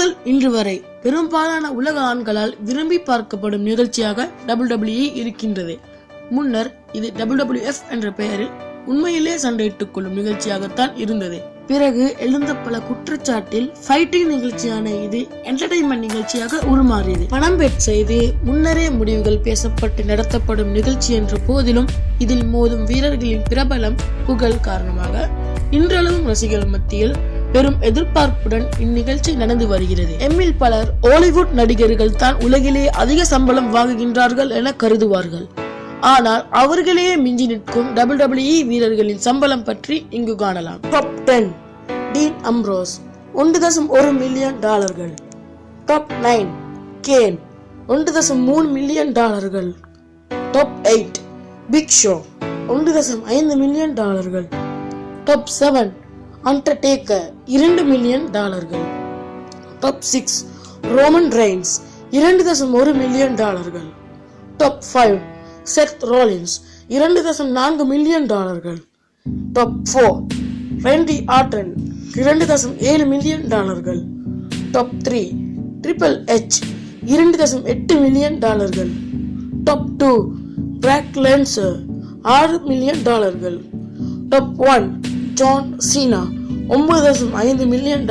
முதல் இன்று வரை பெரும்பாலான உலக ஆண்களால் விரும்பி பார்க்கப்படும் நிகழ்ச்சியாக WWE இருக்கின்றது. முன்னர் இது WWF என்ற பெயரில் உண்மையிலே சண்டையிட்டுக் கொள்ளும் நிகழ்ச்சியாகத்தான் இருந்தது. பிறகு எழுந்த பல குற்றச்சாட்டில் ஃபைட்டிங் நிகழ்ச்சியான இது என்டர்டைன்மெண்ட் நிகழ்ச்சியாக உருமாறியது. பணம் பெட் செய்து முன்னரே முடிவுகள் பேசப்பட்டு நடத்தப்படும் நிகழ்ச்சி என்ற போதிலும் இதில் மோதும் வீரர்களின் பிரபலம் புகழ் காரணமாக இன்றளவும் ரசிகர்கள் மத்தியில் பெரும் எதிர்பார்ப்புடன் இந்நிகழ்ச்சி நடந்து வருகிறது. எம்மில் பலர் ஹாலிவுட் நடிகர்கள் தான் உலகிலே அதிக சம்பளம் வாங்குகின்றார்கள் என கருதுவார்கள். ஆனால் அவர்களே மிஞ்சி நிற்கும் WWE வீரர்களின் சம்பளம் பற்றி இங்கு காணலாம். Top 10 Dean Ambrose $1.1 million. Top 9 Kane $1.3 million. Top 8 Big Show $1.5 million. Top 7 Undertaker $2 million. Top 6 Roman Reigns $2.1 million. Top 5 Seth Rollins $2.4 million. Top 4 Randy Orton $2.7 million. Top 3 Triple H $2.8 million. Top 2 Brock Lesnar $6 million. Top 1 John Cena $9.5 million.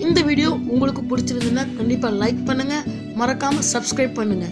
இந்த video உங்களுக்கு பிடிச்சிருந்ததுன்னா கண்டிப்பா like பண்ணுங்க, மறக்காம subscribe பண்ணுங்க.